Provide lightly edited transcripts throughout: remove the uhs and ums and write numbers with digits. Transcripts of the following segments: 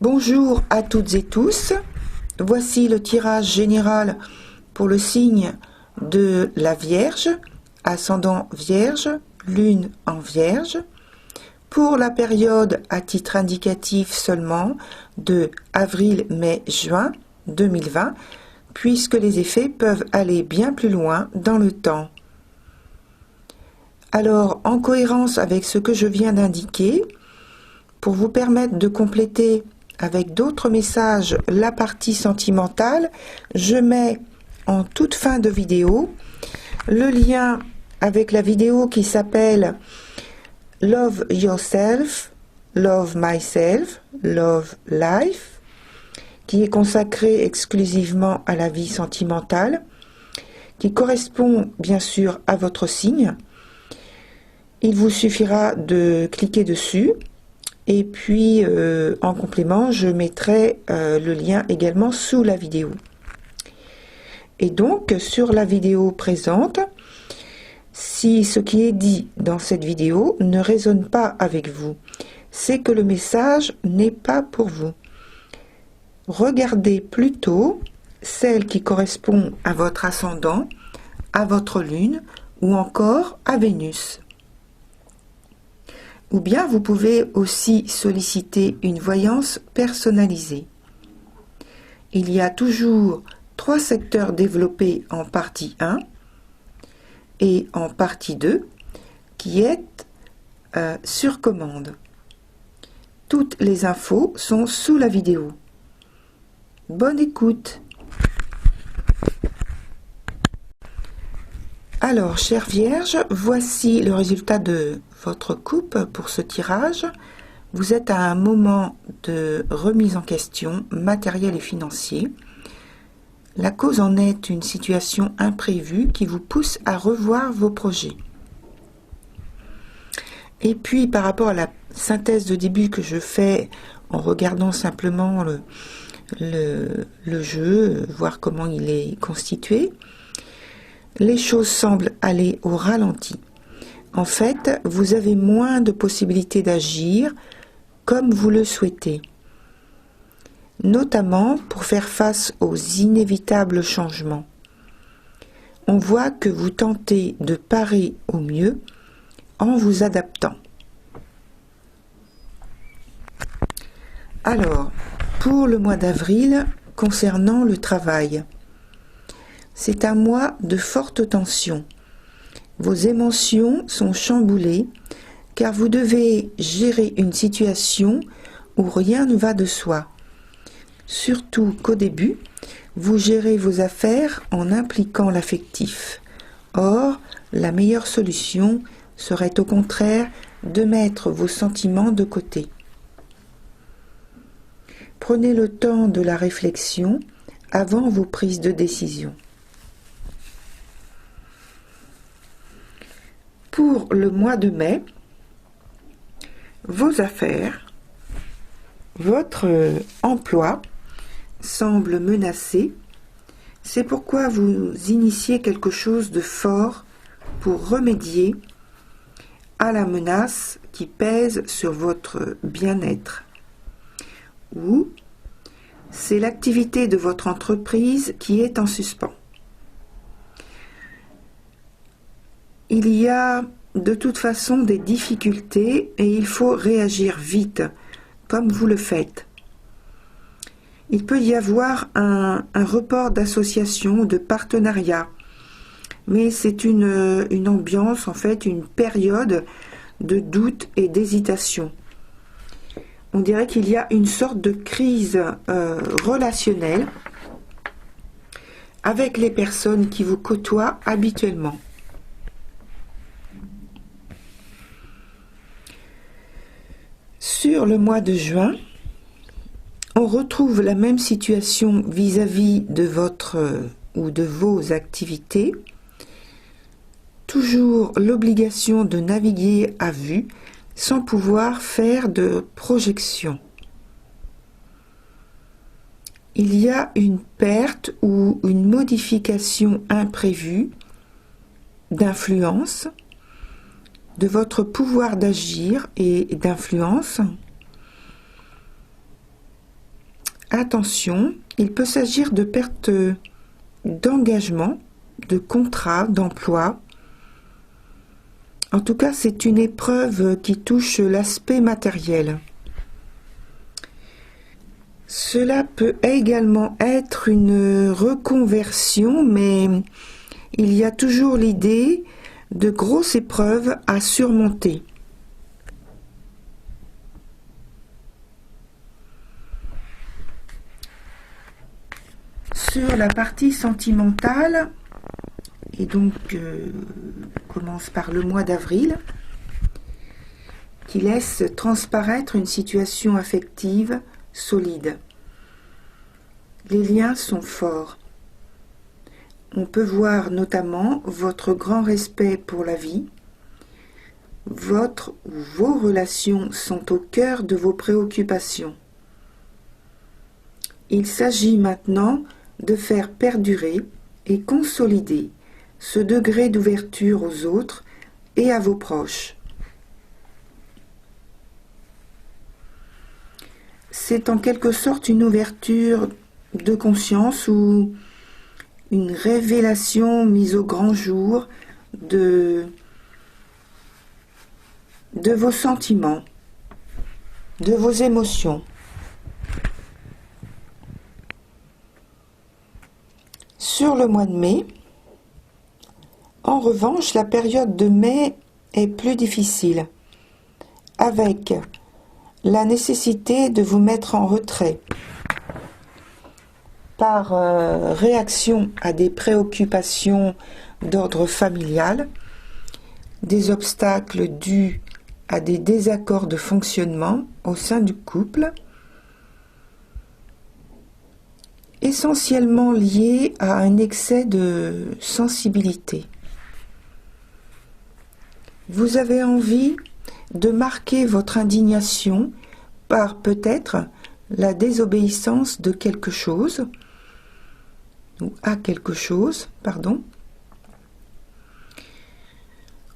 Bonjour à toutes et tous, voici le tirage général pour le signe de la Vierge, ascendant Vierge, lune en Vierge, pour la période à titre indicatif seulement de avril, mai, juin 2020, puisque les effets peuvent aller bien plus loin dans le temps. Alors, en cohérence avec ce que je viens d'indiquer, pour vous permettre de compléter avec d'autres messages la partie sentimentale, je mets en toute fin de vidéo le lien avec la vidéo qui s'appelle Love Yourself, Love Myself, Love Life, qui est consacrée exclusivement à la vie sentimentale, qui correspond bien sûr à votre signe. Il vous suffira de cliquer dessus. Et puis, en complément, je mettrai le lien également sous la vidéo. Et donc, sur la vidéo présente, si ce qui est dit dans cette vidéo ne résonne pas avec vous, c'est que le message n'est pas pour vous. Regardez plutôt celle qui correspond à votre ascendant, à votre lune ou encore à Vénus. Ou bien vous pouvez aussi solliciter une voyance personnalisée. Il y a toujours 3 secteurs développés en partie 1 et en partie 2 qui est sur commande. Toutes les infos sont sous la vidéo. Bonne écoute. Alors, chère Vierge, voici le résultat de votre coupe pour ce tirage. Vous êtes à un moment de remise en question matérielle et financier. La cause en est une situation imprévue qui vous pousse à revoir vos projets. Et puis, par rapport à la synthèse de début que je fais en regardant simplement le jeu, voir comment il est constitué, les choses semblent aller au ralenti. En fait, vous avez moins de possibilités d'agir comme vous le souhaitez, notamment pour faire face aux inévitables changements. On voit que vous tentez de parer au mieux en vous adaptant. Alors, pour le mois d'avril, concernant le travail, c'est un mois de forte tension. Vos émotions sont chamboulées car vous devez gérer une situation où rien ne va de soi. Surtout qu'au début, vous gérez vos affaires en impliquant l'affectif. Or, la meilleure solution serait au contraire de mettre vos sentiments de côté. Prenez le temps de la réflexion avant vos prises de décision. Pour le mois de mai, vos affaires, votre emploi semble menacé. C'est pourquoi vous initiez quelque chose de fort pour remédier à la menace qui pèse sur votre bien-être. Ou c'est l'activité de votre entreprise qui est en suspens. Il y a de toute façon des difficultés et il faut réagir vite, comme vous le faites. Il peut y avoir un report d'association ou de partenariat, mais c'est une ambiance, en fait, une période de doute et d'hésitation. On dirait qu'il y a une sorte de crise relationnelle avec les personnes qui vous côtoient habituellement. Sur le mois de juin, on retrouve la même situation vis-à-vis de votre ou de vos activités. Toujours l'obligation de naviguer à vue sans pouvoir faire de projection. Il y a une perte ou une modification imprévue d'influence, de votre pouvoir d'agir et d'influence. attention, il peut s'agir de perte d'engagement, de contrat, d'emploi. En tout cas, c'est une épreuve qui touche l'aspect matériel. Cela peut également être une reconversion, mais il y a toujours l'idée de grosses épreuves à surmonter. Sur la partie sentimentale, et donc commence par le mois d'avril, qui laisse transparaître une situation affective solide. Les liens sont forts. On peut voir notamment votre grand respect pour la vie. Votre ou vos relations sont au cœur de vos préoccupations. Il s'agit maintenant de faire perdurer et consolider ce degré d'ouverture aux autres et à vos proches. C'est en quelque sorte une ouverture de conscience ou une révélation mise au grand jour de vos sentiments, de vos émotions. Sur le mois de mai, en revanche, la période de mai est plus difficile, avec la nécessité de vous mettre en retrait par réaction à des préoccupations d'ordre familial, des obstacles dus à des désaccords de fonctionnement au sein du couple, essentiellement liés à un excès de sensibilité. Vous avez envie de marquer votre indignation par peut-être la désobéissance de quelque chose, ou à quelque chose, pardon,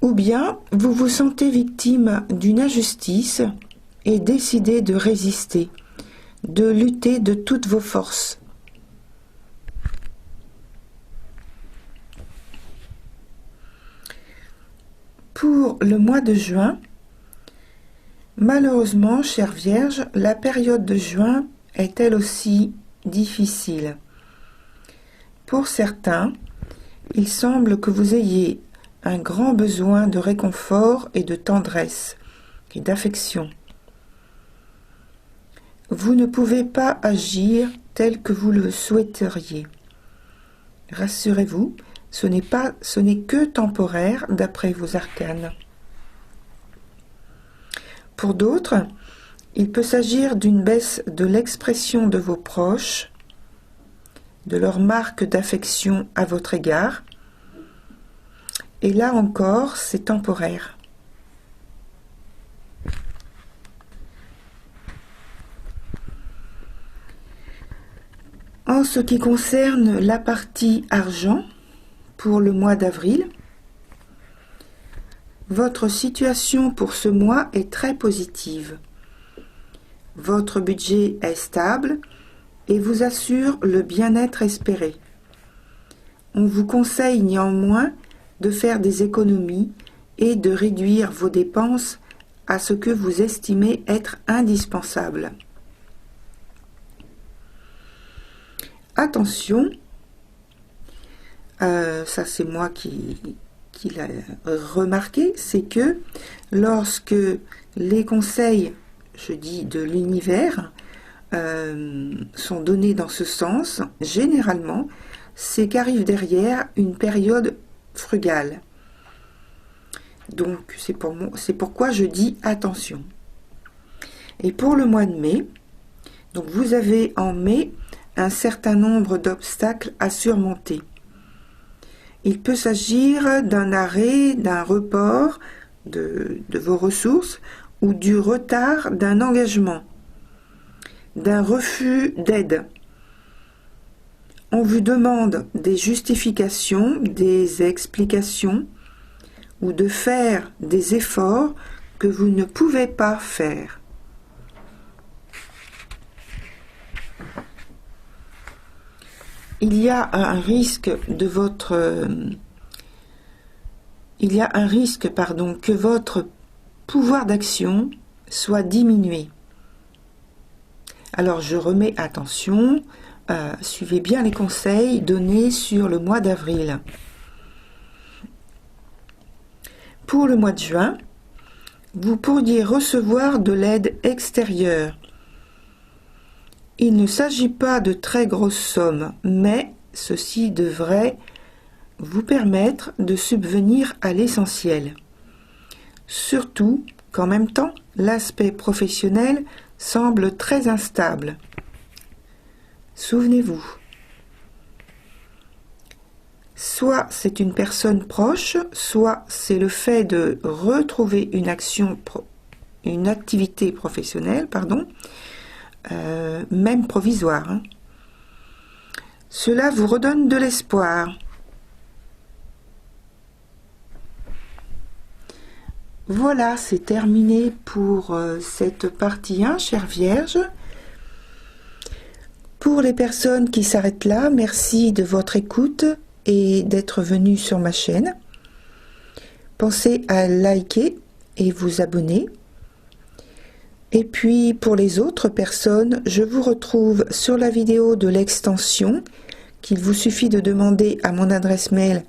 ou bien vous vous sentez victime d'une injustice et décidez de résister, de lutter de toutes vos forces. Pour le mois de juin, malheureusement, chère Vierge, la période de juin est elle aussi difficile. Pour certains, il semble que vous ayez un grand besoin de réconfort et de tendresse et d'affection. Vous ne pouvez pas agir tel que vous le souhaiteriez. Rassurez-vous, ce n'est que temporaire d'après vos arcanes. Pour d'autres, il peut s'agir d'une baisse de l'expression de vos proches, de leur marque d'affection à votre égard, et là encore, c'est temporaire. En ce qui concerne la partie argent, pour le mois d'avril, votre situation pour ce mois est très positive. Votre budget est stable et vous assure le bien-être espéré. On vous conseille néanmoins de faire des économies et de réduire vos dépenses à ce que vous estimez être indispensable. Attention, ça c'est moi qui l'ai remarqué, c'est que lorsque les conseils, je dis de l'univers, sont donnés dans ce sens, généralement, c'est qu'arrive derrière une période frugale. Donc c'est pourquoi je dis attention. Et pour le mois de mai, donc vous avez en mai un certain nombre d'obstacles à surmonter. Il peut s'agir d'un arrêt, d'un report de vos ressources ou du retard d'un engagement, d'un refus d'aide. On vous demande des justifications, des explications ou de faire des efforts que vous ne pouvez pas faire. il y a un risque de votre... il y a un risque, pardon, que votre pouvoir d'action soit diminué. Alors je remets attention, suivez bien les conseils donnés sur le mois d'avril. Pour le mois de juin, vous pourriez recevoir de l'aide extérieure. Il ne s'agit pas de très grosses sommes, mais ceci devrait vous permettre de subvenir à l'essentiel. Surtout qu'en même temps, l'aspect professionnel semble très instable. Souvenez-vous, soit c'est une personne proche, soit c'est le fait de retrouver une activité professionnelle, même provisoire. Hein. Cela vous redonne de l'espoir. Voilà, c'est terminé pour cette partie 1, chère Vierge. Pour les personnes qui s'arrêtent là, merci de votre écoute et d'être venus sur ma chaîne. Pensez à liker et vous abonner. Et puis pour les autres personnes, je vous retrouve sur la vidéo de l'extension qu'il vous suffit de demander à mon adresse mail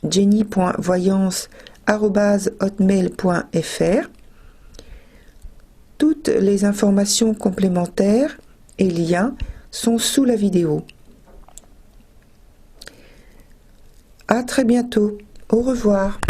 jenny.voyance@hotmail.fr. Toutes les informations complémentaires et liens sont sous la vidéo. À très bientôt. Au revoir.